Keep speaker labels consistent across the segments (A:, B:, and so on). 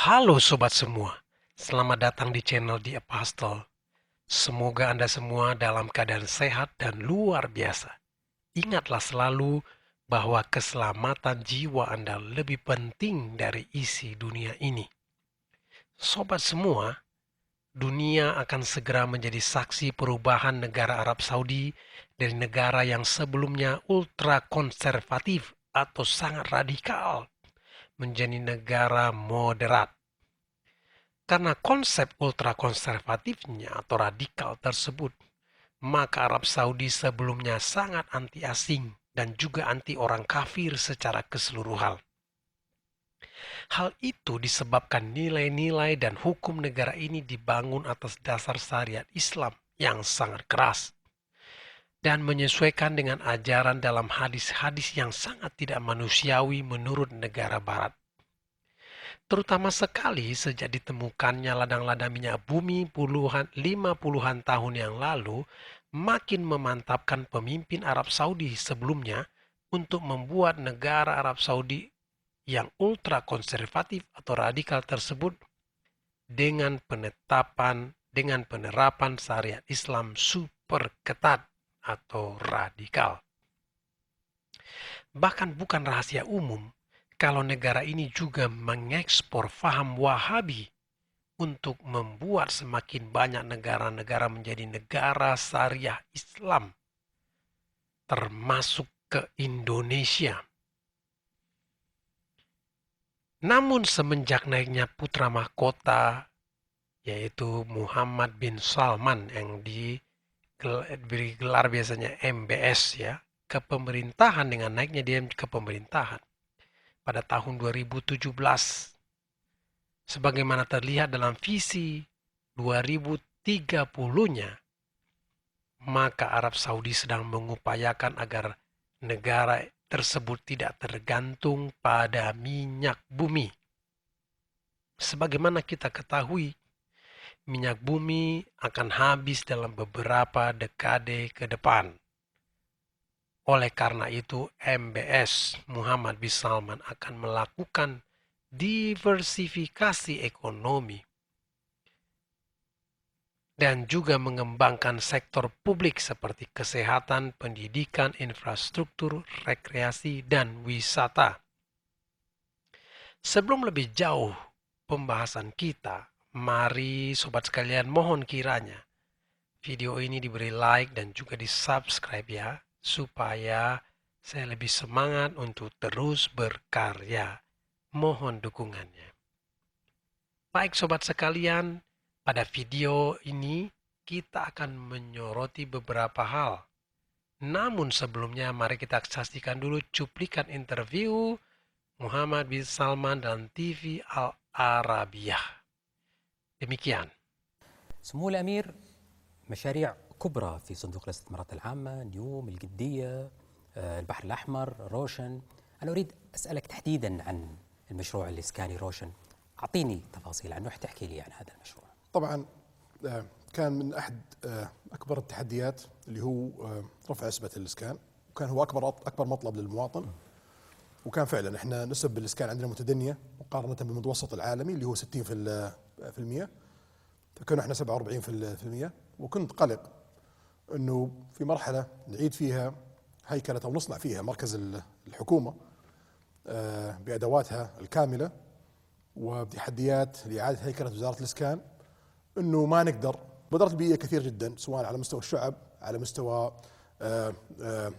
A: Halo sobat semua, selamat datang di channel The Apostle. Semoga Anda semua dalam keadaan sehat dan luar biasa. Ingatlah selalu bahwa keselamatan jiwa Anda lebih penting dari isi dunia ini. Sobat semua, dunia akan segera menjadi saksi perubahan negara Arab Saudi dari negara yang sebelumnya ultra konservatif atau sangat radikal menjadi negara moderat. Karena konsep ultrakonservatifnya atau radikal tersebut, maka Arab Saudi sebelumnya sangat anti asing dan juga anti orang kafir secara keseluruhan. Hal itu disebabkan nilai-nilai dan hukum negara ini dibangun atas dasar syariat Islam yang sangat keras dan menyesuaikan dengan ajaran dalam hadis-hadis yang sangat tidak manusiawi menurut negara barat. Terutama sekali sejak ditemukannya ladang-ladang minyak bumi 50-an tahun yang lalu, makin memantapkan pemimpin Arab Saudi sebelumnya untuk membuat negara Arab Saudi yang ultra konservatif atau radikal tersebut dengan penerapan syariat Islam super ketat atau radikal. Bahkan bukan rahasia umum kalau negara ini juga mengekspor faham Wahabi untuk membuat semakin banyak negara-negara menjadi negara syariah Islam, termasuk ke Indonesia. Namun semenjak naiknya putra mahkota, yaitu Muhammad bin Salman yang diberi gelar biasanya MBS ya, ke pemerintahan dengan naiknya dia ke pemerintahan pada tahun 2017, sebagaimana terlihat dalam visi 2030-nya, maka Arab Saudi sedang mengupayakan agar negara tersebut tidak tergantung pada minyak bumi. Sebagaimana kita ketahui, minyak bumi akan habis dalam beberapa dekade ke depan. Oleh karena itu, MBS Muhammad bin Salman akan melakukan diversifikasi ekonomi dan juga mengembangkan sektor publik seperti kesehatan, pendidikan, infrastruktur, rekreasi, dan wisata. Sebelum lebih jauh pembahasan kita, mari sobat sekalian mohon kiranya video ini diberi like dan juga di subscribe ya, supaya saya lebih semangat untuk terus berkarya. Mohon dukungannya. Baik sobat sekalian, pada video ini kita akan menyoroti beberapa hal. Namun sebelumnya mari kita saksikan dulu cuplikan interview Muhammad bin Salman dan TV Al Arabiyah. Demikian.
B: سمو الأمير، مشاريع كبرى في صندوق الاستثمارات العامة، نيوم، القدية، البحر الأحمر، روشن. أنا أريد أسألك تحديدا عن المشروع الإسكاني روشن. أعطيني تفاصيل عنه، تحكي لي عن هذا المشروع.
C: طبعا كان من أحد أكبر التحديات اللي هو رفع نسبة الإسكان، وكان هو أكبر مطلب للمواطن. وكان فعلا احنا نسب الإسكان عندنا متدنية مقارنة بالمتوسط العالمي اللي هو 60%، فكنا احنا 47%. وكنت قلق انه في مرحلة نعيد فيها هيكلة او نصنع فيها مركز الحكومة بأدواتها الكاملة وبتحديات لإعادة هيكلة وزارة الإسكان، انه ما نقدر. مبادرات بيئية كثير جدا، سواء على مستوى الشعب، على مستوى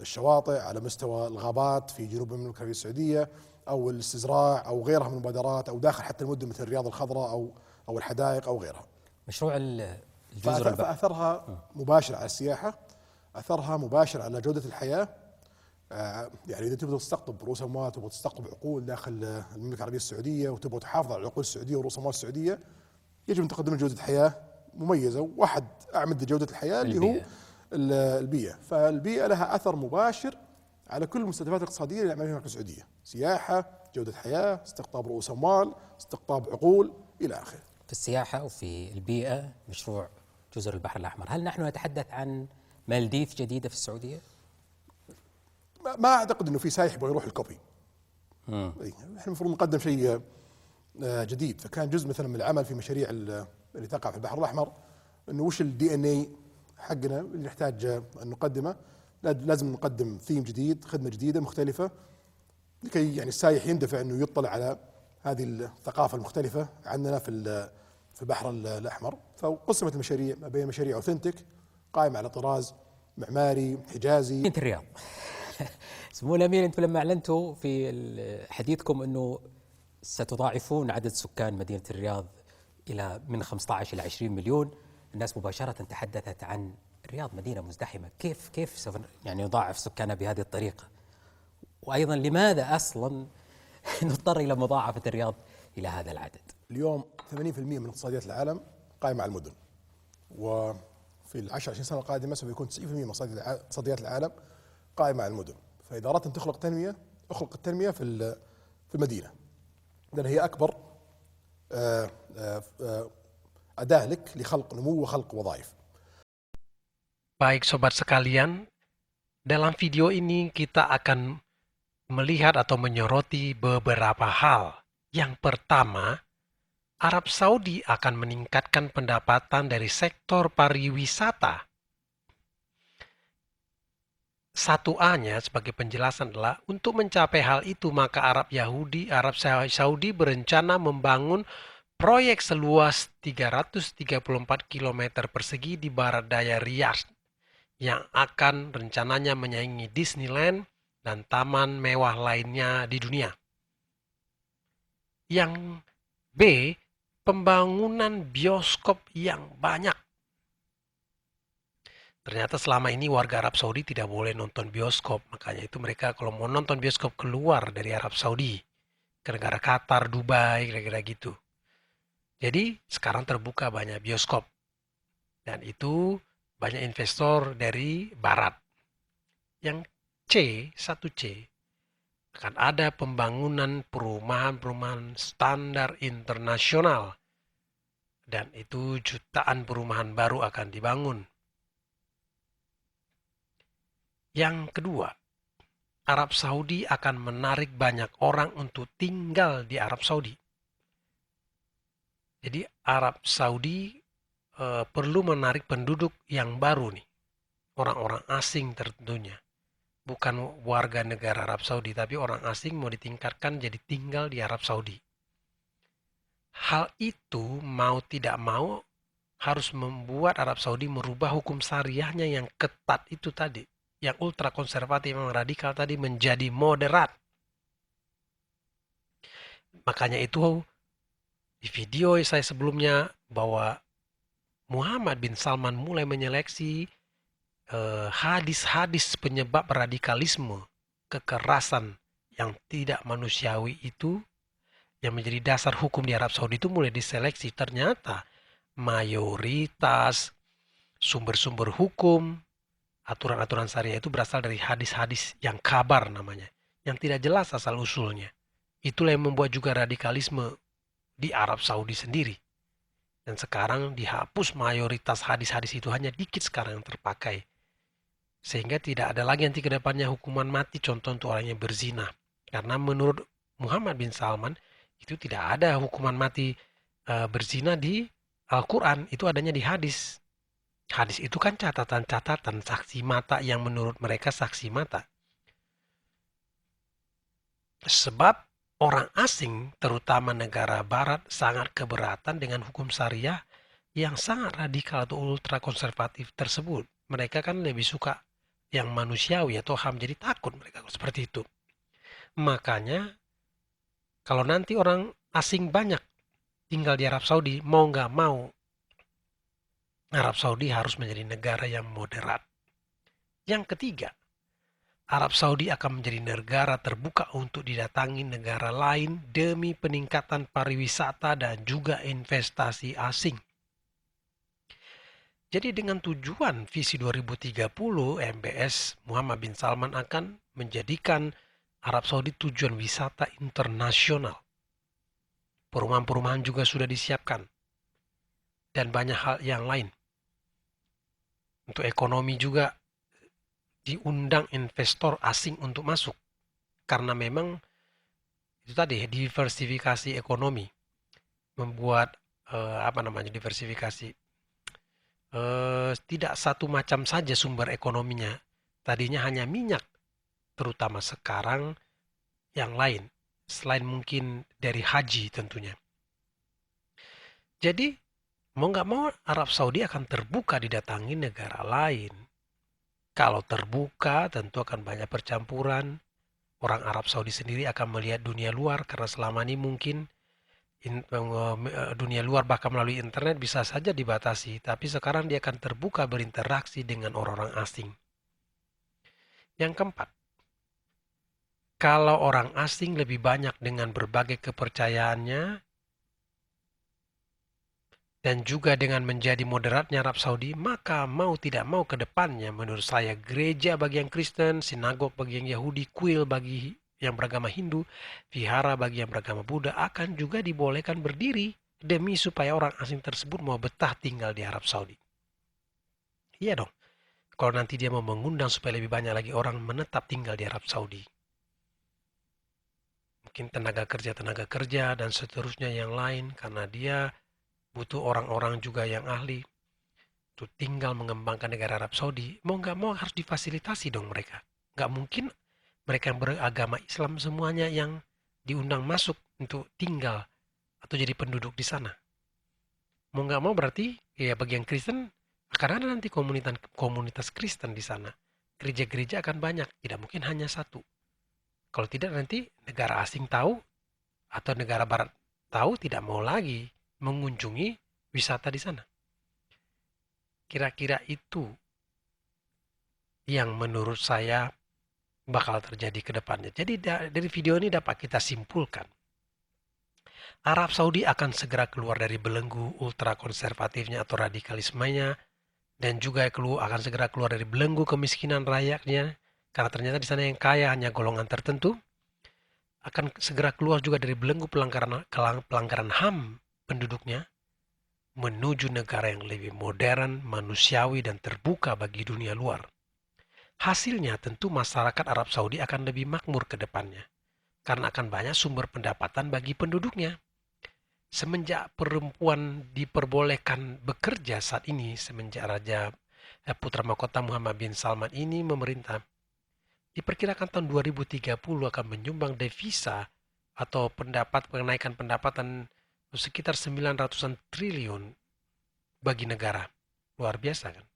C: الشواطئ، على مستوى الغابات في جنوب المملكة العربية السعودية، او الاستزراع او غيرها من المبادرات، او داخل حتى المدن مثل الرياض الخضراء او الحدائق او غيرها.
B: مشروع الجزر
C: فأثرها مباشر على السياحة، أثرها مباشر على جودة الحياة. يعني إذا تبغى تستقطب رؤوس أموال، تبغى تستقطب عقول داخل المملكة العربية السعودية، وتبغى تحافظ على العقول السعودية ورؤوس أموال السعودية، يجب أن تقدم جودة حياة مميزة. واحد أعمدة جودة الحياة اللي هو البيئة. فالبيئة لها أثر مباشر على كل المستهدفات الاقتصادية اللي يعملها المملكة السعودية: سياحة، جودة حياة، استقطاب رؤوس أموال، استقطاب عقول إلى آخره.
B: في السياحة وفي البيئة مشروع جزر البحر الأحمر. هل نحن نتحدث عن مالديف جديدة في السعودية؟
C: ما أعتقد أنه في سايح يبغى يروح الكوبي. احنا المفروض نقدم شيء جديد، فكان جزء مثلا من العمل في مشاريع اللي تقع في البحر الاحمر انه وش الدي ان اي حقنا اللي نحتاج ان نقدمه. لازم نقدم ثيم جديد، خدمه جديده مختلفه، لكي يعني السايح يندفع انه يطلع على هذه الثقافه المختلفه عننا في البحر الاحمر. فقسمت المشاريع ما بين مشاريع اوثنتيك قائمه على طراز معماري حجازي.
B: مدينة الرياض. سمو الأمير، أنتم لما أعلنتوا في حديثكم أنه ستضاعفون عدد سكان مدينة الرياض إلى من 15 إلى 20 مليون، الناس مباشرة تحدثت عن الرياض مدينة مزدحمة، كيف سوف يعني نضاعف سكانها بهذه الطريقة؟ وأيضا لماذا أصلا نضطر إلى مضاعفة الرياض إلى هذا العدد؟
C: اليوم 80% من اقتصاديات العالم قائمه على المدن، وفي العشر 20 سنه القادمه سوف يكون 90% من اقتصاديات العالم قائمه على المدن. فاذا اردت ان تخلق تنميه، اخلق التنميه في المدينه، لان هي اكبر اداه لك لخلق نمو وخلق وظائف.
A: Baik sobat sekalian, dalam video ini kita akan melihat atau menyoroti beberapa hal. Yang pertama, Arab Saudi akan meningkatkan pendapatan dari sektor pariwisata. 1A-nya sebagai penjelasan adalah untuk mencapai hal itu maka Arab Saudi berencana membangun proyek seluas 334 km persegi di barat daya Riyadh yang akan rencananya menyaingi Disneyland dan taman mewah lainnya di dunia. Yang B, pembangunan bioskop yang banyak. Ternyata selama ini warga Arab Saudi tidak boleh nonton bioskop, makanya itu mereka kalau mau nonton bioskop keluar dari Arab Saudi ke negara Qatar, Dubai, kira-kira gitu. Jadi sekarang terbuka banyak bioskop dan itu banyak investor dari barat. Yang C, 1C, akan ada pembangunan perumahan-perumahan standar internasional dan itu jutaan perumahan baru akan dibangun. Yang kedua, Arab Saudi akan menarik banyak orang untuk tinggal di Arab Saudi. Jadi Arab Saudi perlu menarik penduduk yang baru nih, orang-orang asing tentunya. Bukan warga negara Arab Saudi, tapi orang asing mau ditingkatkan jadi tinggal di Arab Saudi. Hal itu mau tidak mau harus membuat Arab Saudi merubah hukum syariahnya yang ketat itu tadi. Yang ultra konservatif, yang radikal tadi menjadi moderat. Makanya itu di video saya sebelumnya bahwa Muhammad bin Salman mulai menyeleksi hadis-hadis penyebab radikalisme, kekerasan yang tidak manusiawi itu yang menjadi dasar hukum di Arab Saudi itu mulai diseleksi. Ternyata mayoritas sumber-sumber hukum, aturan-aturan syariah itu berasal dari hadis-hadis yang kabar namanya, yang tidak jelas asal-usulnya. Itulah yang membuat juga radikalisme di Arab Saudi sendiri. Dan sekarang dihapus mayoritas hadis-hadis itu, hanya dikit sekarang yang terpakai. Sehingga tidak ada lagi nanti ke depannya hukuman mati contoh untuk orang yang berzina. Karena menurut Muhammad bin Salman itu tidak ada hukuman mati berzina di Al-Quran, itu adanya di hadis. Hadis itu kan catatan-catatan saksi mata yang menurut mereka saksi mata. Sebab orang asing, terutama negara barat, sangat keberatan dengan hukum syariah yang sangat radikal atau ultra konservatif tersebut. Mereka kan lebih suka yang manusiawi atau HAM, jadi takut mereka seperti itu. Makanya kalau nanti orang asing banyak tinggal di Arab Saudi, mau nggak mau Arab Saudi harus menjadi negara yang moderat. Yang ketiga, Arab Saudi akan menjadi negara terbuka untuk didatangi negara lain demi peningkatan pariwisata dan juga investasi asing. Jadi dengan tujuan visi 2030, MBS Muhammad bin Salman akan menjadikan Arab Saudi tujuan wisata internasional. Perumahan-perumahan juga sudah disiapkan. Dan banyak hal yang lain. Untuk ekonomi juga diundang investor asing untuk masuk. Karena memang itu tadi diversifikasi ekonomi. membuat diversifikasi. Tidak satu macam saja sumber ekonominya. Tadinya hanya minyak, terutama sekarang yang lain. Selain mungkin dari haji tentunya. Jadi mau nggak mau Arab Saudi akan terbuka didatangi negara lain. Kalau terbuka tentu akan banyak percampuran. Orang Arab Saudi sendiri akan melihat dunia luar karena selama ini mungkin dunia luar bahkan melalui internet bisa saja dibatasi, tapi sekarang dia akan terbuka berinteraksi dengan orang-orang asing. Yang keempat, kalau orang asing lebih banyak dengan berbagai kepercayaannya dan juga dengan menjadi moderatnya Arab Saudi, maka mau tidak mau ke depannya menurut saya gereja bagi yang Kristen, sinagog bagi yang Yahudi, kuil bagi yang beragama Hindu, vihara bagi yang beragama Buddha akan juga dibolehkan berdiri demi supaya orang asing tersebut mau betah tinggal di Arab Saudi. Iya dong, kalau nanti dia mau mengundang supaya lebih banyak lagi orang menetap tinggal di Arab Saudi. Mungkin tenaga kerja dan seterusnya yang lain karena dia butuh orang-orang juga yang ahli untuk tinggal mengembangkan negara Arab Saudi. Mau nggak mau harus difasilitasi dong mereka. Nggak mungkin mereka yang beragama Islam semuanya yang diundang masuk untuk tinggal atau jadi penduduk di sana. Mau nggak mau berarti ya bagi yang Kristen akan ada nanti komunitas Kristen di sana. Gereja-gereja akan banyak, tidak mungkin hanya satu. Kalau tidak nanti negara asing tahu atau negara barat tahu tidak mau lagi mengunjungi wisata di sana. Kira-kira itu yang menurut saya bakal terjadi ke depannya. Jadi dari video ini dapat kita simpulkan. Arab Saudi akan segera keluar dari belenggu ultra konservatifnya atau radikalismenya dan juga akan segera keluar dari belenggu kemiskinan rakyatnya karena ternyata di sana yang kaya hanya golongan tertentu. Akan segera keluar juga dari belenggu pelanggaran HAM penduduknya menuju negara yang lebih modern, manusiawi dan terbuka bagi dunia luar. Hasilnya tentu masyarakat Arab Saudi akan lebih makmur ke depannya, karena akan banyak sumber pendapatan bagi penduduknya. Semenjak perempuan diperbolehkan bekerja saat ini, semenjak Raja Putra Mahkota Muhammad bin Salman ini memerintah, diperkirakan tahun 2030 akan menyumbang devisa atau kenaikan pendapatan sekitar 900-an triliun bagi negara. Luar biasa kan?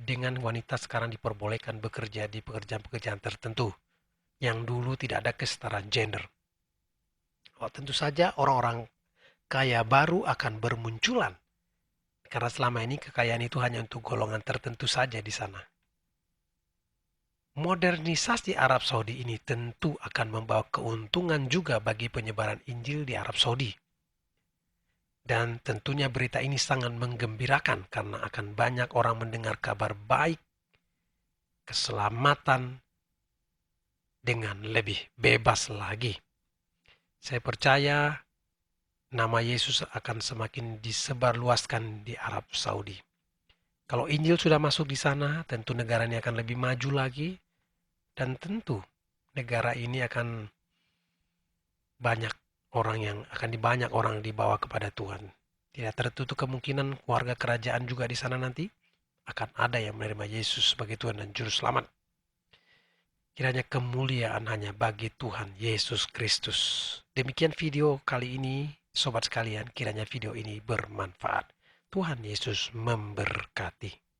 A: Dengan wanita sekarang diperbolehkan bekerja di pekerjaan-pekerjaan tertentu yang dulu tidak ada kesetaraan gender. Tentu saja orang-orang kaya baru akan bermunculan karena selama ini kekayaan itu hanya untuk golongan tertentu saja di sana. Modernisasi Arab Saudi ini tentu akan membawa keuntungan juga bagi penyebaran Injil di Arab Saudi. Dan tentunya berita ini sangat menggembirakan karena akan banyak orang mendengar kabar baik, keselamatan dengan lebih bebas lagi. Saya percaya nama Yesus akan semakin disebarluaskan di Arab Saudi. Kalau Injil sudah masuk di sana, tentu negara ini akan lebih maju lagi. Dan tentu negara ini akan banyak orang dibawa kepada Tuhan. Tidak tertutup kemungkinan keluarga kerajaan juga di sana nanti akan ada yang menerima Yesus sebagai Tuhan dan Juru Selamat. Kiranya kemuliaan hanya bagi Tuhan Yesus Kristus. Demikian video kali ini, sobat sekalian, kiranya video ini bermanfaat. Tuhan Yesus memberkati.